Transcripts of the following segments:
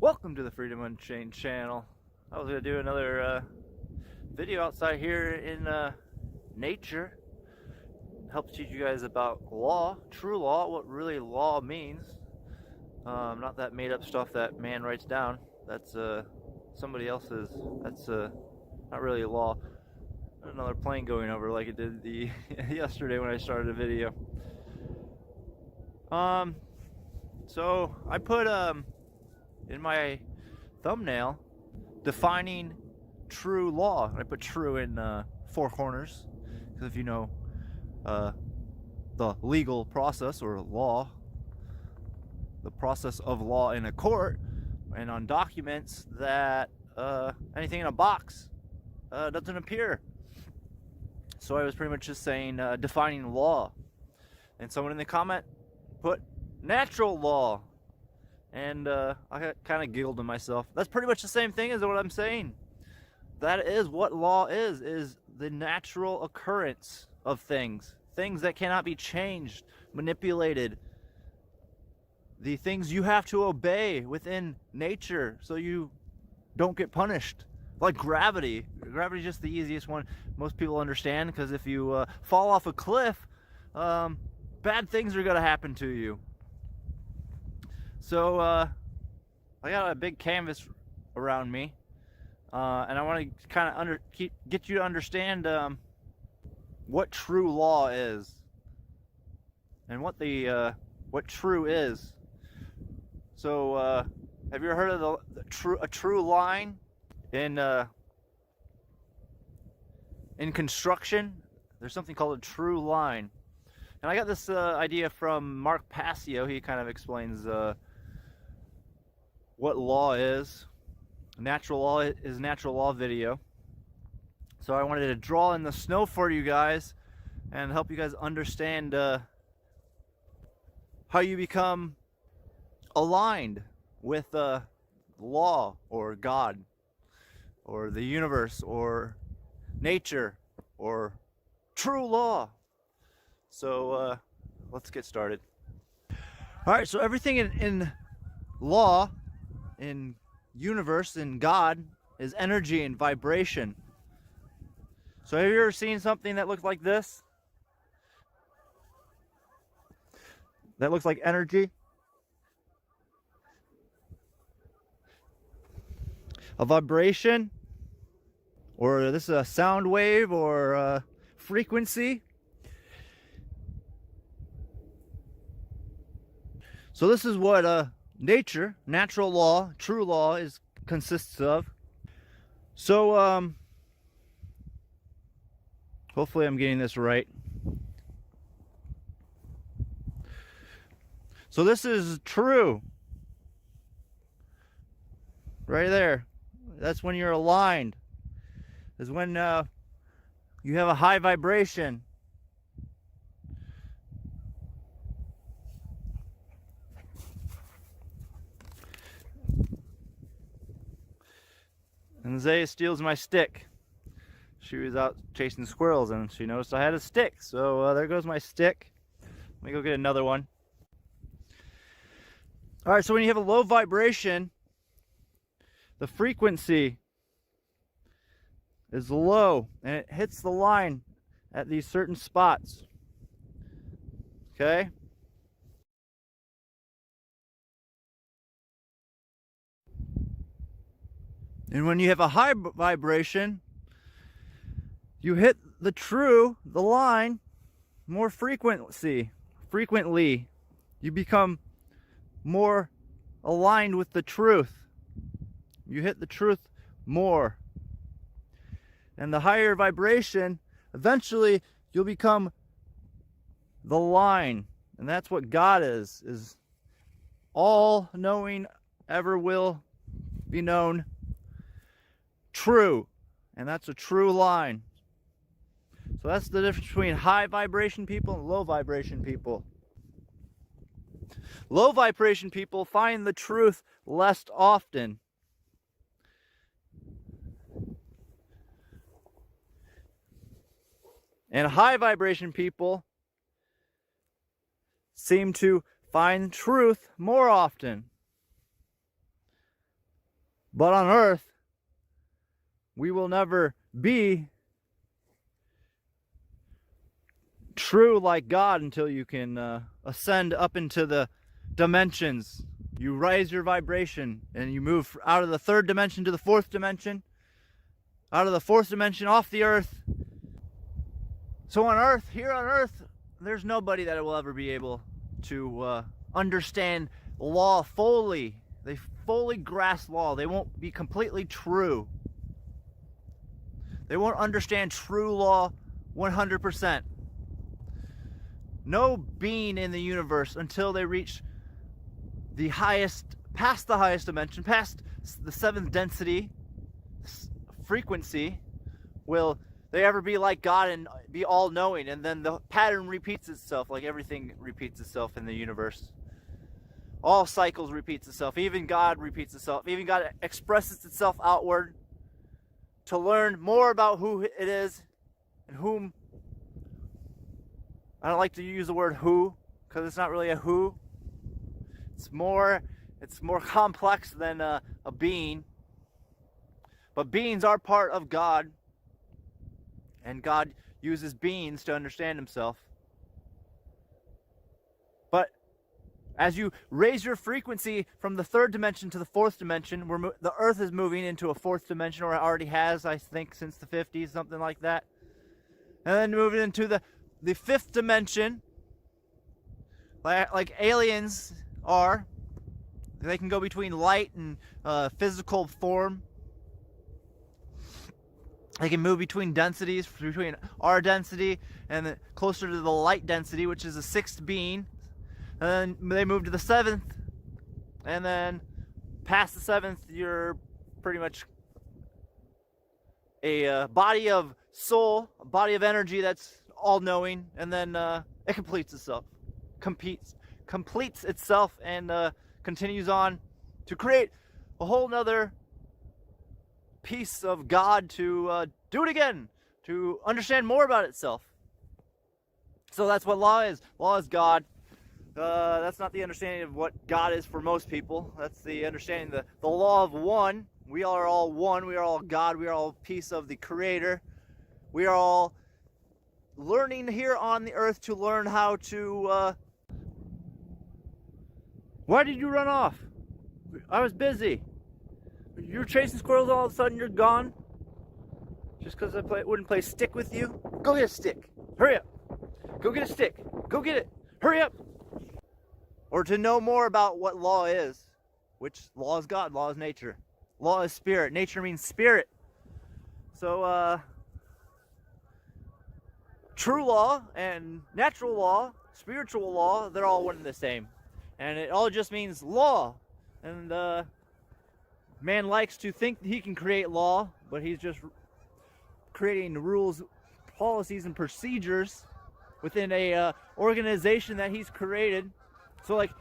Welcome to the Freedom Unchained channel. I was going to do another video outside here in nature. Help teach you guys about law, true law, what really law means. Not that made up stuff that man writes down. That's somebody else's. That's not really law. Another plane going over like it did the yesterday when I started a video. So I put in my thumbnail defining true law. I put true in four corners because if you know the legal process or law, the process of law in a court and on documents, that anything in a box doesn't appear. So I was pretty much just saying defining law, and someone in the comment put natural law, and I kind of giggled to myself. That's pretty much the same thing as what I'm saying. That is what law is the natural occurrence of things that cannot be changed, manipulated, the things you have to obey within nature so you don't get punished. Like gravity. Gravity is just the easiest one most people understand, because if you fall off a cliff, bad things are going to happen to you. So I got a big canvas around me, and I want to kind of get you to understand what true law is, and what true is. So have you ever heard of a true line in construction? There's something called a true line, and I got this idea from Mark Passio. He kind of explains what law is. Natural law is natural law video. So I wanted to draw in the snow for you guys and help you guys understand how you become aligned with law or God or the universe or nature or true law. So let's get started. All right, so everything in law, in universe, in God, is energy and vibration. So have you ever seen something that looks like this? That looks like energy? A vibration? Or this is a sound wave or a frequency? So this is what nature, natural law, true law consists of. So hopefully I'm getting this right. So this is true. Right there. That's when you're aligned. Is when you have a high vibration. And Zaya steals my stick. She was out chasing squirrels and she noticed I had a stick. So there goes my stick. Let me go get another one. Alright, so when you have a low vibration, the frequency is low and it hits the line at these certain spots. Okay? And when you have a high vibration, you hit the line more frequently. You become more aligned with the truth. You hit the truth more. And the higher vibration, eventually you'll become the line. And that's what God is all knowing, ever will be known, true. And that's a true line. So that's the difference between high vibration people and low vibration people. Low vibration people find the truth less often. And high vibration people seem to find truth more often. But on earth, we will never be true like God until you can ascend up into the dimensions. You raise your vibration and you move out of the third dimension to the fourth dimension, out of the fourth dimension off the earth. So on earth, here on earth, there's nobody that will ever be able to understand law fully. They fully grasp law. They won't be completely true. They won't understand true law 100%. No being in the universe, until they reach the highest, past the highest dimension, past the seventh density frequency, will they ever be like God and be all-knowing. And then the pattern repeats itself, like everything repeats itself in the universe. All cycles repeats itself. Even God repeats itself. Even God expresses itself outward to learn more about who it is and whom. I don't like to use the word who, because it's not really a who. It's more complex than a being. But beings are part of God, and God uses beings to understand himself. But as you raise your frequency from the third dimension to the fourth dimension, the earth is moving into a fourth dimension, or it already has, I think, since the 50s, something like that. And then moving into the fifth dimension, like aliens are. They can go between light and physical form. They can move between densities, between our density and closer to the light density, which is the sixth being. And then they move to the seventh, and then past the seventh, you're pretty much a body of soul, a body of energy that's all-knowing, and then it completes itself, completes itself, and continues on to create a whole nother piece of God to do it again, to understand more about itself. So that's what law is. Law is God. That's not the understanding of what God is for most people. That's the understanding, the law of one. We are all one. We are all God. We are all a piece of the Creator. We are all learning here on the earth to learn how to... Why did you run off? I was busy. You're chasing squirrels, all of a sudden you're gone? Just because I wouldn't play stick with you? Go get a stick. Hurry up. Go get a stick. Go get it. Hurry up. Or to know more about what law is, which law is God, law is nature. Law is spirit. Nature means spirit. So, true law and natural law, spiritual law, they're all one and the same. And it all just means law. And man likes to think he can create law, but he's just creating rules, policies, and procedures within a organization that he's created. So, like,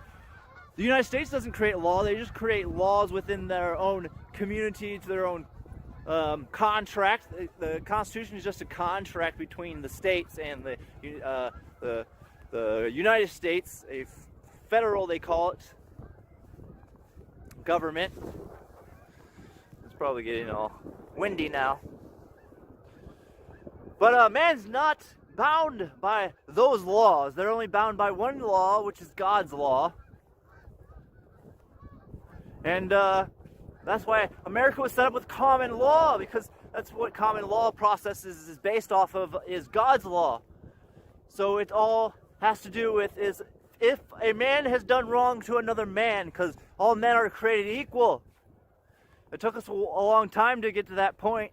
the United States doesn't create law. They just create laws within their own community, to their own contract. The Constitution is just a contract between the states and the United States, a federal, they call it, government. It's probably getting all windy now. But man's not bound by those laws. They're only bound by one law, which is God's law. And that's why America was set up with common law, because that's what common law processes is based off of, is God's law. So it all has to do with is if a man has done wrong to another man, because all men are created equal. It took us a long time to get to that point.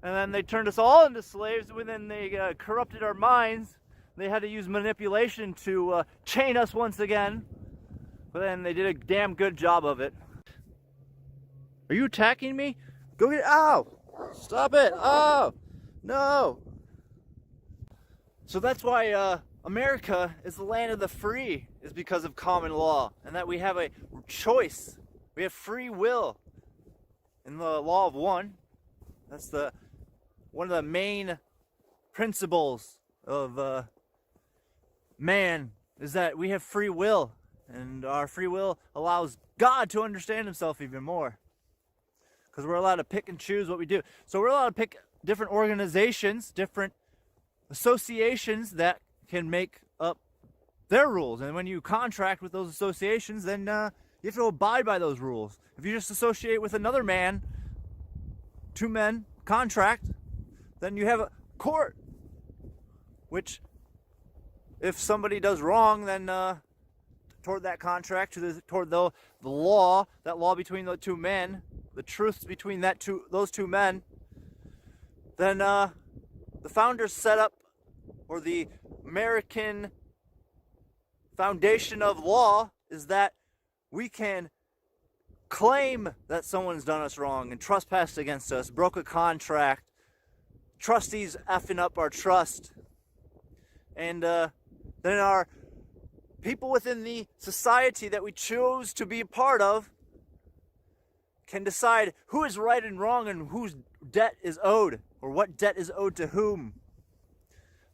And then they turned us all into slaves, and then they corrupted our minds. They had to use manipulation to chain us once again. But then they did a damn good job of it. Are you attacking me? Go get... Ow! Stop it! Oh! No! So that's why America is the land of the free, is because of common law. And that we have a choice. We have free will. In the law of one. That's one of the main principles of man, is that we have free will, and our free will allows God to understand himself even more. because we're allowed to pick and choose what we do. So we're allowed to pick different organizations, different associations that can make up their rules. And when you contract with those associations, then you have to abide by those rules. If you just associate with another man, two men contract, then you have a court, which if somebody does wrong, then toward that contract, toward the law, that law between the two men, the truths between those two men, then the founders set up, or the American foundation of law is that we can claim that someone's done us wrong and trespassed against us, broke a contract, trustees effing up our trust, and then our people within the society that we choose to be a part of can decide who is right and wrong and whose debt is owed, or what debt is owed to whom.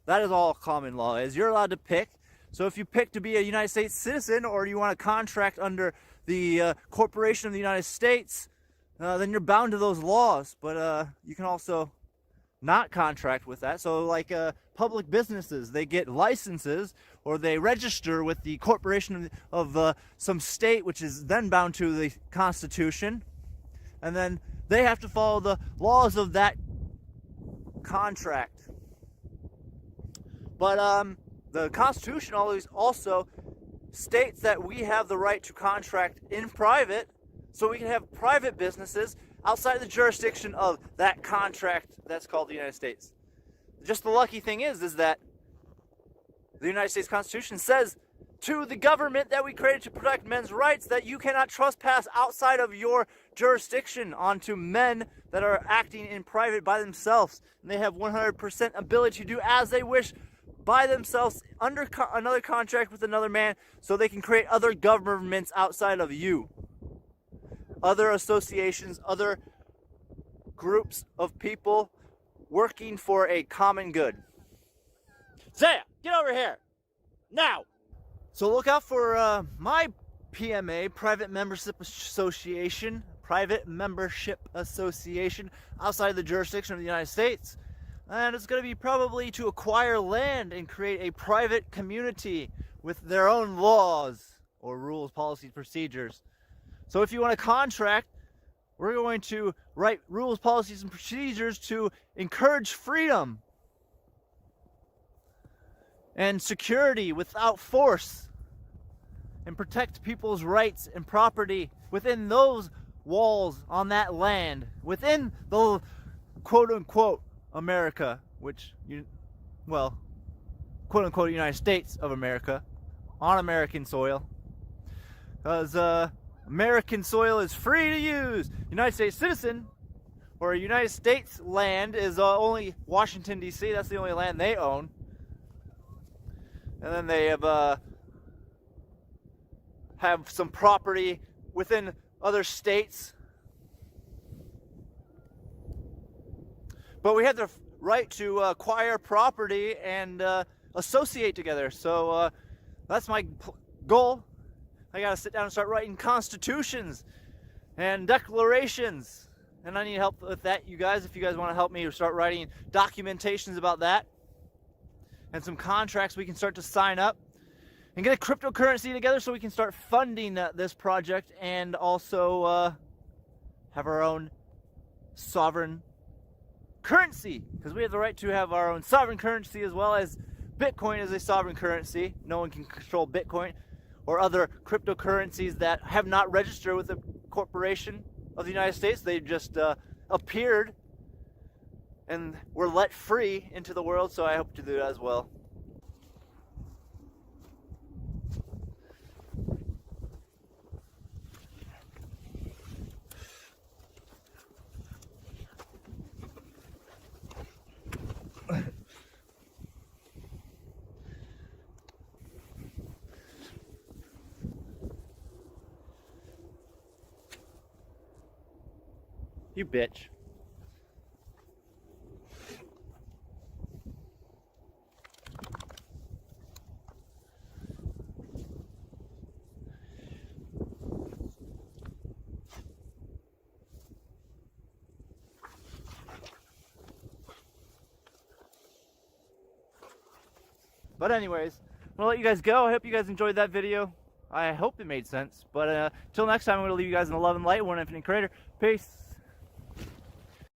That is all common law is. You're allowed to pick. So if you pick to be a United States citizen, or you want to contract under the corporation of the United States, then you're bound to those laws. But you can also not contract with that. So like public businesses, they get licenses, or they register with the corporation of some state, which is then bound to the Constitution, and then they have to follow the laws of that contract. But the Constitution always also states that we have the right to contract in private, so we can have private businesses outside the jurisdiction of that contract that's called the United States. Just the lucky thing is that the United States Constitution says to the government that we created to protect men's rights that you cannot trespass outside of your jurisdiction onto men that are acting in private by themselves. And they have 100% ability to do as they wish by themselves under another contract with another man, so they can create other governments outside of you. Other associations, other groups of people working for a common good. Zaya, get over here! Now! So look out for my PMA, Private Membership Association, outside the jurisdiction of the United States. And it's going to be probably to acquire land and create a private community with their own laws or rules, policies, procedures. So if you want to contract, we're going to write rules, policies, and procedures to encourage freedom and security without force, and protect people's rights and property within those walls on that land, within the quote-unquote America, quote-unquote United States of America, on American soil. Because American soil is free to use. United States citizen, or a United States land, is only Washington, D.C. That's the only land they own. And then they have some property within other states. But we have the right to acquire property and associate together. So that's my goal. I gotta sit down and start writing constitutions and declarations. And I need help with that, you guys. If you guys want to help me start writing documentations about that, and some contracts we can start to sign up, and get a cryptocurrency together so we can start funding this project, and also have our own sovereign currency, because we have the right to have our own sovereign currency, as well as Bitcoin is a sovereign currency. No one can control Bitcoin or other cryptocurrencies that have not registered with the corporation of the United States. They just appeared and were let free into the world, so I hope to do that as well. You bitch. But anyways, I'm gonna let you guys go. I hope you guys enjoyed that video. I hope it made sense. But until next time, I'm gonna leave you guys in the love and light, one infinite creator. Peace.